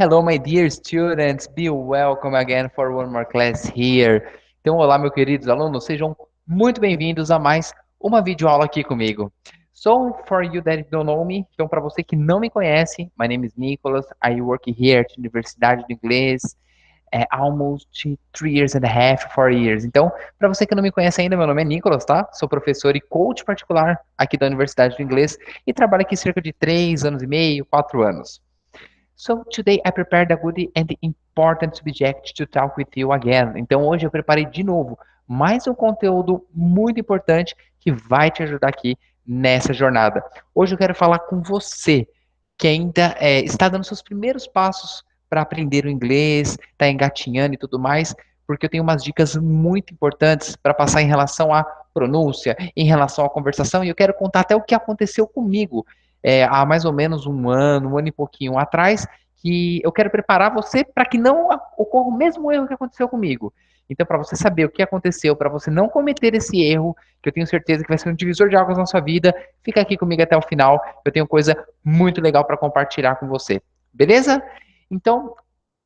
Hello, my dear students. Be welcome again for one more class here. Então, olá, meus queridos alunos. Sejam muito bem-vindos a mais uma videoaula aqui comigo. So, for you that don't know me, então, para você que não me conhece, my name is Nicholas. I work here at Universidade do Inglês almost 3 years and a half, 4 years. Então, para você que não me conhece ainda, meu nome é Nicholas, tá? Sou professor e coach particular aqui da Universidade do Inglês e trabalho aqui cerca de 3 anos e meio, 4 anos. So today I prepared a good and important subject to talk with you again. Então hoje eu preparei de novo mais um conteúdo muito importante que vai te ajudar aqui nessa jornada. Hoje eu quero falar com você que ainda está dando seus primeiros passos para aprender o inglês, está engatinhando e tudo mais, porque eu tenho umas dicas muito importantes para passar em relação à pronúncia, em relação à conversação, e eu quero contar até o que aconteceu comigo há mais ou menos um ano e pouquinho atrás, que eu quero preparar você para que não ocorra o mesmo erro que aconteceu comigo. Então, para você saber o que aconteceu, para você não cometer esse erro, que eu tenho certeza que vai ser um divisor de águas na sua vida, fica aqui comigo até o final. Eu tenho coisa muito legal para compartilhar com você. Beleza? Então,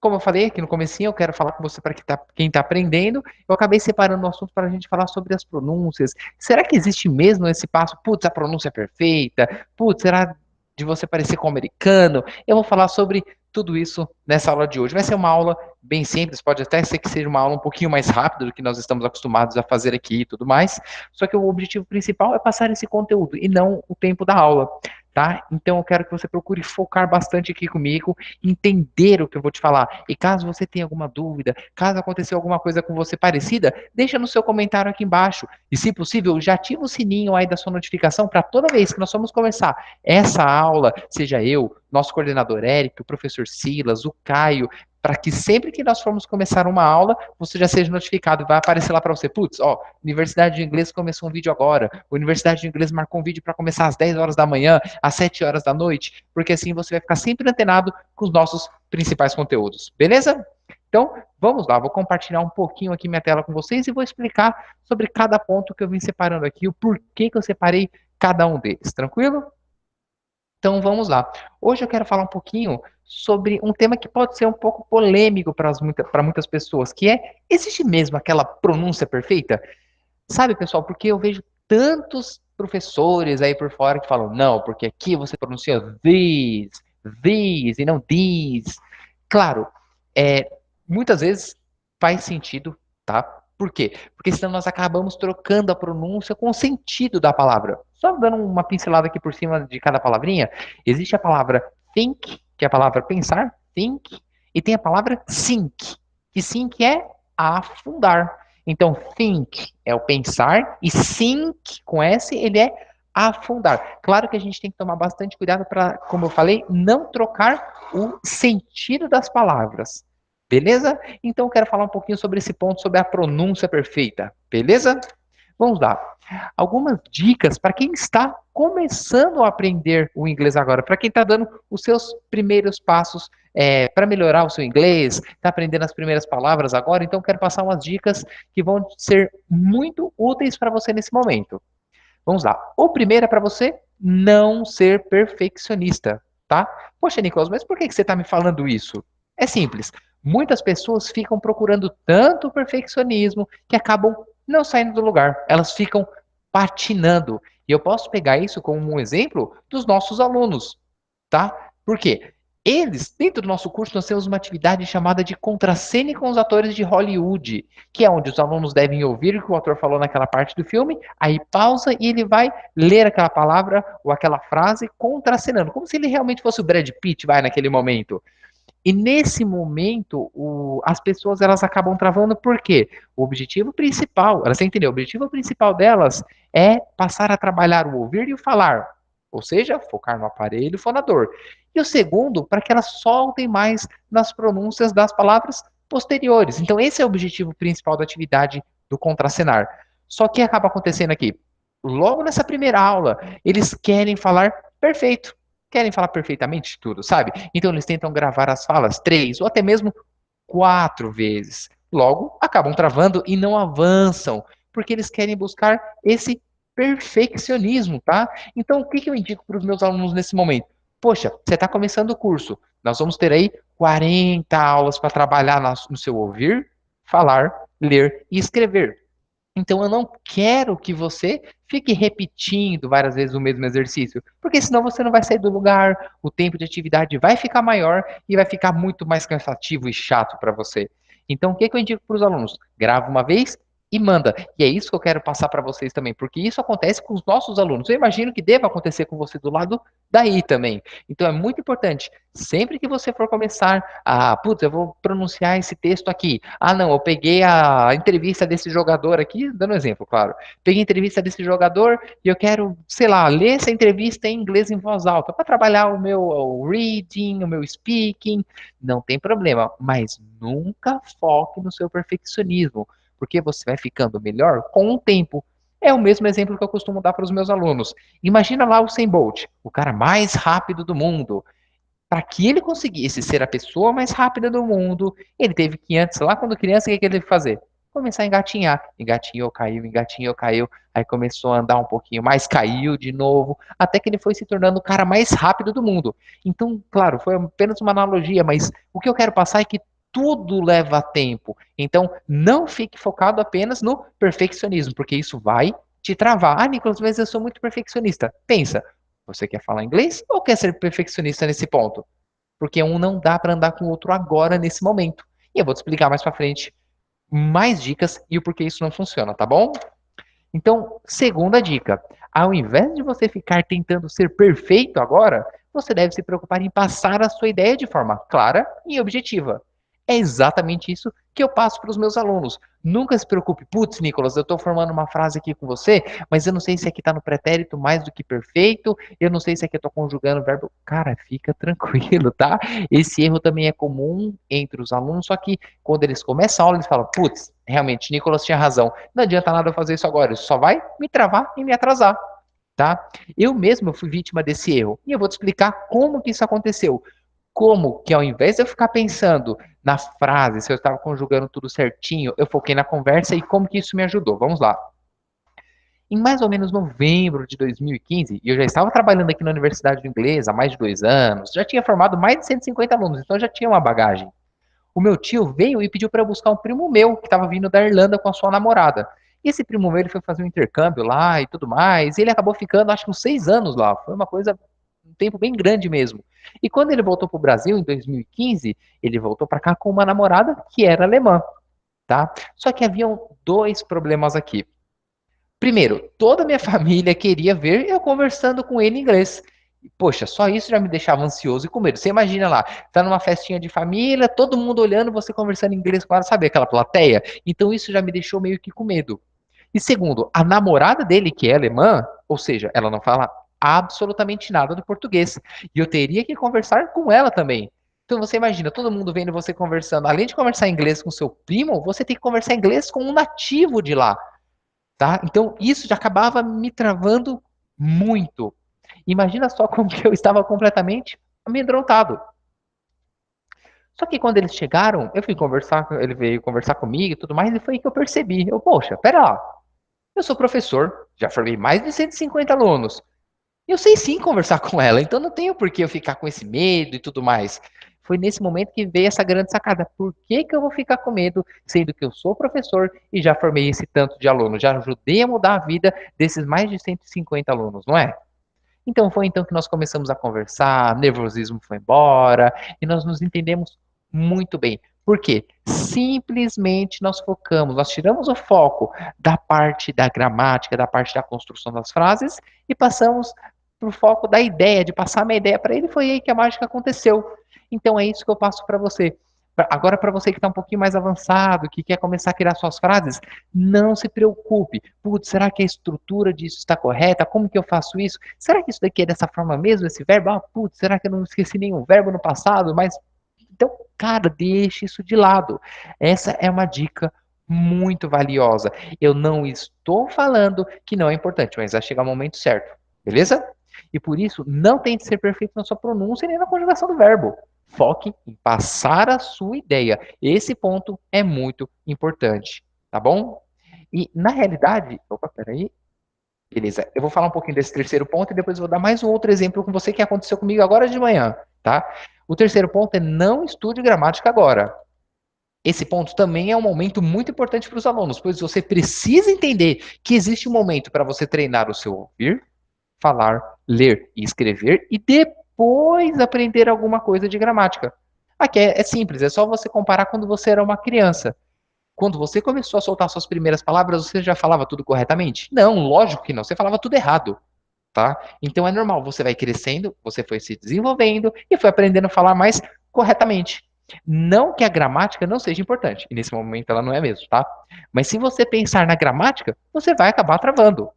como eu falei aqui no comecinho, eu quero falar com você para quem está aprendendo. Eu acabei separando o assunto para a gente falar sobre as pronúncias. Será que existe mesmo esse passo? Putz, a pronúncia é perfeita. Putz, será de você parecer com o americano? Eu vou falar sobre tudo isso nessa aula de hoje. Vai ser uma aula bem simples, pode até ser que seja uma aula um pouquinho mais rápida do que nós estamos acostumados a fazer aqui e tudo mais. Só que o objetivo principal é passar esse conteúdo e não o tempo da aula. Tá? Então eu quero que você procure focar bastante aqui comigo, entender o que eu vou te falar. E caso você tenha alguma dúvida, caso aconteceu alguma coisa com você parecida, deixa no seu comentário aqui embaixo. E se possível, já ativa o sininho aí da sua notificação para toda vez que nós vamos começar essa aula, seja eu, nosso coordenador Érico, o professor Silas, o Caio, para que sempre que nós formos começar uma aula, você já seja notificado e vai aparecer lá para você. Putz, ó, Universidade de Inglês começou um vídeo agora. Universidade de Inglês marcou um vídeo para começar às 10 horas da manhã, às 7 horas da noite, porque assim você vai ficar sempre antenado com os nossos principais conteúdos. Beleza? Então, vamos lá, vou compartilhar um pouquinho aqui minha tela com vocês e vou explicar sobre cada ponto que eu vim separando aqui, o porquê que eu separei cada um deles. Tranquilo? Então vamos lá. Hoje eu quero falar um pouquinho sobre um tema que pode ser um pouco polêmico para muitas pessoas, que é, existe mesmo aquela pronúncia perfeita? Sabe, pessoal, porque eu vejo tantos professores aí por fora que falam, não, porque aqui você pronuncia these e não these. Claro, é, muitas vezes faz sentido, tá? Por quê? Porque senão nós acabamos trocando a pronúncia com o sentido da palavra. Só dando uma pincelada aqui por cima de cada palavrinha, existe a palavra think, que é a palavra pensar, think, e tem a palavra sink, que sink é afundar. Então, think é o pensar e sink com S ele é afundar. Claro que a gente tem que tomar bastante cuidado para, como eu falei, não trocar o sentido das palavras. Beleza? Então, eu quero falar um pouquinho sobre esse ponto, sobre a pronúncia perfeita. Beleza? Vamos lá. Algumas dicas para quem está começando a aprender o inglês agora, para quem está dando os seus primeiros passos para melhorar o seu inglês, está aprendendo as primeiras palavras agora, então quero passar umas dicas que vão ser muito úteis para você nesse momento. Vamos lá. O primeiro é para você não ser perfeccionista, tá? Poxa, Nicolas, mas por que você está me falando isso? É simples. Muitas pessoas ficam procurando tanto perfeccionismo que acabam não saindo do lugar. Elas ficam patinando. E eu posso pegar isso como um exemplo dos nossos alunos, tá? Por quê? Eles, dentro do nosso curso, nós temos uma atividade chamada de contracene com os atores de Hollywood, que é onde os alunos devem ouvir o que o ator falou naquela parte do filme, aí pausa e ele vai ler aquela palavra ou aquela frase contracenando, como se ele realmente fosse o Brad Pitt, vai, naquele momento. E nesse momento, as pessoas elas acabam travando por quê? O objetivo principal, elas têm que entender, o objetivo principal delas é passar a trabalhar o ouvir e o falar, ou seja, focar no aparelho fonador. E o segundo, para que elas soltem mais nas pronúncias das palavras posteriores. Então, esse é o objetivo principal da atividade do contracenar. Só que acaba acontecendo aqui, logo nessa primeira aula, eles querem falar perfeito, querem falar perfeitamente tudo, sabe? Então eles tentam gravar as falas 3 ou até mesmo 4 vezes. Logo, acabam travando e não avançam, porque eles querem buscar esse perfeccionismo, tá? Então, o que eu indico para os meus alunos nesse momento? Poxa, você está começando o curso. Nós vamos ter aí 40 aulas para trabalhar no seu ouvir, falar, ler e escrever. Então eu não quero que você fique repetindo várias vezes o mesmo exercício, porque senão você não vai sair do lugar, o tempo de atividade vai ficar maior e vai ficar muito mais cansativo e chato para você. Então o que que eu indico para os alunos? Grava uma vez e manda. E é isso que eu quero passar para vocês também, porque isso acontece com os nossos alunos. Eu imagino que deva acontecer com você do lado daí também. Então é muito importante, sempre que você for começar a, putz, eu vou pronunciar esse texto aqui. Ah, não, eu peguei a entrevista desse jogador aqui, dando um exemplo, claro. Peguei a entrevista desse jogador e eu quero, sei lá, ler essa entrevista em inglês em voz alta para trabalhar o reading, o meu speaking. Não tem problema, mas nunca foque no seu perfeccionismo, porque você vai ficando melhor com o tempo. É o mesmo exemplo que eu costumo dar para os meus alunos. Imagina lá o Usain Bolt, o cara mais rápido do mundo. Para que ele conseguisse ser a pessoa mais rápida do mundo, ele teve que antes, lá quando criança, o que que ele teve que fazer? Começar a engatinhar. Engatinhou, caiu. Aí começou a andar um pouquinho mais, caiu de novo, até que ele foi se tornando o cara mais rápido do mundo. Então, claro, foi apenas uma analogia, mas o que eu quero passar é que tudo leva tempo. Então, não fique focado apenas no perfeccionismo, porque isso vai te travar. Ah, Nicolas, mas eu sou muito perfeccionista. Pensa, você quer falar inglês ou quer ser perfeccionista nesse ponto? Porque um não dá para andar com o outro agora, nesse momento. E eu vou te explicar mais para frente mais dicas e o porquê isso não funciona, tá bom? Então, segunda dica: ao invés de você ficar tentando ser perfeito agora, você deve se preocupar em passar a sua ideia de forma clara e objetiva. É exatamente isso que eu passo para os meus alunos. Nunca se preocupe, putz, Nicolas, eu estou formando uma frase aqui com você, mas eu não sei se aqui está no pretérito mais do que perfeito, eu não sei se aqui eu estou conjugando o verbo. Cara, fica tranquilo, tá? Esse erro também é comum entre os alunos, só que quando eles começam a aula, eles falam, putz, realmente, Nicolas tinha razão. Não adianta nada eu fazer isso agora, isso só vai me travar e me atrasar, tá? Eu mesmo fui vítima desse erro e eu vou te explicar como que isso aconteceu. Como que ao invés de eu ficar pensando na frase, se eu estava conjugando tudo certinho, eu foquei na conversa e como que isso me ajudou. Vamos lá. Em mais ou menos novembro de 2015, e eu já estava trabalhando aqui na Universidade do Inglês há mais de 2 anos, já tinha formado mais de 150 alunos, então já tinha uma bagagem. O meu tio veio e pediu para eu buscar um primo meu que estava vindo da Irlanda com a sua namorada. E esse primo meu ele foi fazer um intercâmbio lá e tudo mais. E ele acabou ficando, acho que uns 6 anos lá. Foi uma coisa, um tempo bem grande mesmo. E quando ele voltou para o Brasil em 2015, ele voltou para cá com uma namorada que era alemã, tá? Só que haviam dois problemas aqui. Primeiro, toda a minha família queria ver eu conversando com ele em inglês. Poxa, só isso já me deixava ansioso e com medo. Você imagina lá, tá numa festinha de família, todo mundo olhando, você conversando em inglês com ela, sabe aquela plateia? Então isso já me deixou meio que com medo. E segundo, a namorada dele, que é alemã, ou seja, ela não fala absolutamente nada do português. E eu teria que conversar com ela também. Então você imagina, todo mundo vendo você conversando, além de conversar inglês com seu primo, você tem que conversar inglês com um nativo de lá, tá? Então isso já acabava me travando muito. Imagina só como que eu estava completamente amedrontado. Só que quando eles chegaram, eu fui conversar, ele veio conversar comigo e tudo mais, e foi aí que eu percebi. Eu, poxa, pera lá, eu sou professor, já formei mais de 150 alunos. Eu sei sim conversar com ela, então não tenho por que eu ficar com esse medo e tudo mais. Foi nesse momento que veio essa grande sacada. Por que que eu vou ficar com medo, sendo que eu sou professor e já formei esse tanto de alunos? Já ajudei a mudar a vida desses mais de 150 alunos, não é? Então foi então que nós começamos a conversar, nervosismo foi embora e nós nos entendemos muito bem. Por quê? Simplesmente nós focamos, nós tiramos o foco da parte da gramática, da parte da construção das frases e passamos para o foco da ideia, de passar a minha ideia para ele. Foi aí que a mágica aconteceu. Então é isso que eu passo para você. Agora, para você que está um pouquinho mais avançado, que quer começar a criar suas frases, não se preocupe. Putz, será que a estrutura disso está correta? Como que eu faço isso? Será que isso daqui é dessa forma mesmo, esse verbo? Ah, putz, será que eu não esqueci nenhum verbo no passado? Mas, então, cara, deixe isso de lado. Essa é uma dica muito valiosa. Eu não estou falando que não é importante, mas vai chegar o momento certo, beleza? E por isso, não tente ser perfeito na sua pronúncia nem na conjugação do verbo. Foque em passar a sua ideia. Esse ponto é muito importante, tá bom? E na realidade, opa, peraí. Beleza, eu vou falar um pouquinho desse terceiro ponto e depois eu vou dar mais um outro exemplo com você que aconteceu comigo agora de manhã, tá? O terceiro ponto é não estude gramática agora. Esse ponto também é um momento muito importante para os alunos, pois você precisa entender que existe um momento para você treinar o seu ouvir, falar, ler e escrever e depois aprender alguma coisa de gramática. Aqui é simples, é só você comparar quando você era uma criança. Quando você começou a soltar suas primeiras palavras, você já falava tudo corretamente? Não, lógico que não, você falava tudo errado, tá? Então é normal, você vai crescendo, você foi se desenvolvendo e foi aprendendo a falar mais corretamente. Não que a gramática não seja importante, e nesse momento ela não é mesmo, tá? Mas se você pensar na gramática, você vai acabar travando.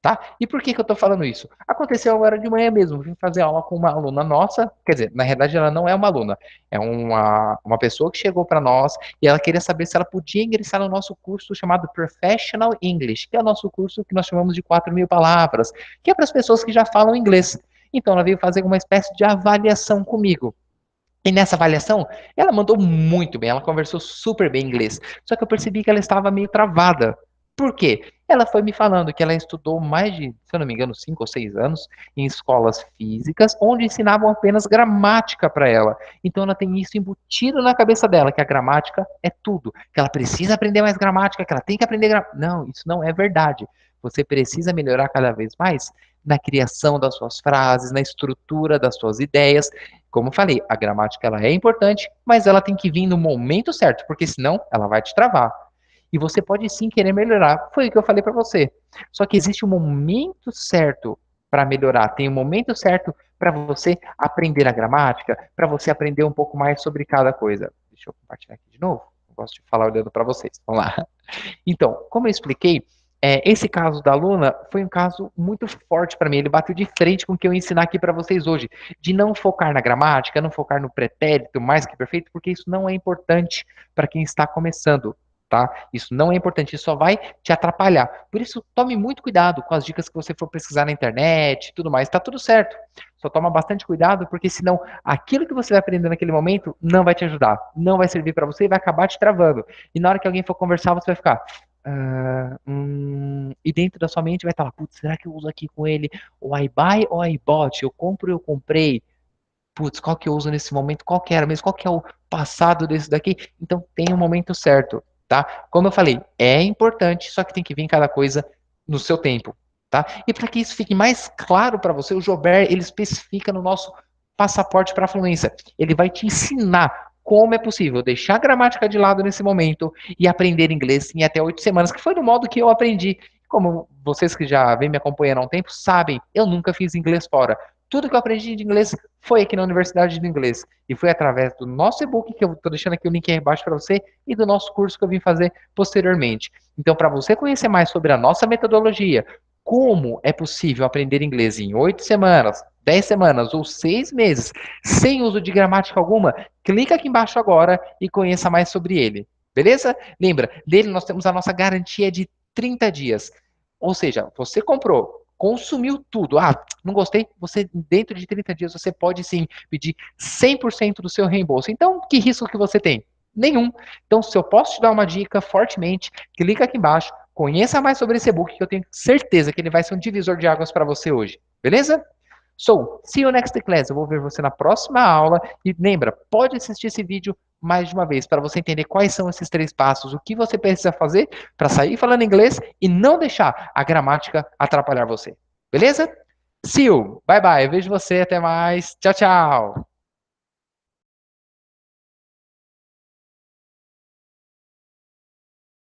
Tá? E por que que eu tô falando isso? Aconteceu agora de manhã mesmo, vim fazer aula com uma aluna nossa, quer dizer, na realidade ela não é uma aluna, é uma pessoa que chegou para nós e ela queria saber se ela podia ingressar no nosso curso chamado Professional English, que é o nosso curso que nós chamamos de 4.000 palavras, que é para as pessoas que já falam inglês. Então ela veio fazer uma espécie de avaliação comigo. E nessa avaliação, ela mandou muito bem, ela conversou super bem inglês. Só que eu percebi que ela estava meio travada. Por quê? Ela foi me falando que ela estudou mais de, se eu não me engano, 5 ou 6 anos em escolas físicas, onde ensinavam apenas gramática para ela. Então ela tem isso embutido na cabeça dela, que a gramática é tudo, que ela precisa aprender mais gramática, que ela tem que aprender gramática. Não, isso não é verdade. Você precisa melhorar cada vez mais na criação das suas frases, na estrutura das suas ideias. Como eu falei, a gramática ela é importante, mas ela tem que vir no momento certo, porque senão ela vai te travar. E você pode sim querer melhorar. Foi o que eu falei para você. Só que existe um momento certo para melhorar. Tem um momento certo para você aprender a gramática, para você aprender um pouco mais sobre cada coisa. Deixa eu compartilhar aqui de novo. Eu gosto de falar olhando para vocês. Vamos lá. Então, como eu expliquei, esse caso da aluna foi um caso muito forte para mim. Ele bateu de frente com o que eu ensinar aqui para vocês hoje, de não focar na gramática, não focar no pretérito mais que perfeito, porque isso não é importante para quem está começando, tá? Isso não é importante, isso só vai te atrapalhar. Por isso, tome muito cuidado com as dicas que você for pesquisar na internet, e tudo mais. Tá tudo certo. Só toma bastante cuidado, porque senão aquilo que você vai aprender naquele momento não vai te ajudar, não vai servir para você e vai acabar te travando. E na hora que alguém for conversar, você vai ficar e dentro da sua mente vai estar lá, putz, será que eu uso aqui com ele o I buy ou I bought? Eu compro ou eu comprei? Putz, qual que eu uso nesse momento? Qual que era mesmo? Qual que é o passado desse daqui? Então tem um momento certo, tá? Como eu falei, é importante, só que tem que vir cada coisa no seu tempo, tá? E para que isso fique mais claro para você, o Joubert, ele especifica no nosso passaporte para a fluência. Ele vai te ensinar como é possível deixar a gramática de lado nesse momento e aprender inglês em até 8 semanas, que foi do modo que eu aprendi. Como vocês que já vêm me acompanhando há um tempo sabem, eu nunca fiz inglês fora. Tudo que eu aprendi de inglês foi aqui na Universidade do Inglês. E foi através do nosso e-book, que eu estou deixando aqui o link aí embaixo para você, e do nosso curso que eu vim fazer posteriormente. Então, para você conhecer mais sobre a nossa metodologia, como é possível aprender inglês em 8 semanas, 10 semanas ou 6 meses, sem uso de gramática alguma, clica aqui embaixo agora e conheça mais sobre ele. Beleza? Lembra, dele nós temos a nossa garantia de 30 dias. Ou seja, você comprou, consumiu tudo. Ah, não gostei? Você, dentro de 30 dias, você pode sim pedir 100% do seu reembolso. Então, que risco que você tem? Nenhum. Então, se eu posso te dar uma dica fortemente, clica aqui embaixo, conheça mais sobre esse e-book, que eu tenho certeza que ele vai ser um divisor de águas para você hoje. Beleza? So, see you next class. Eu vou ver você na próxima aula. E lembra, pode assistir esse vídeo mais de uma vez para você entender quais são esses 3 passos, o que você precisa fazer para sair falando inglês e não deixar a gramática atrapalhar você. Beleza? See you. Bye bye. Eu vejo você. Até mais. Tchau, tchau.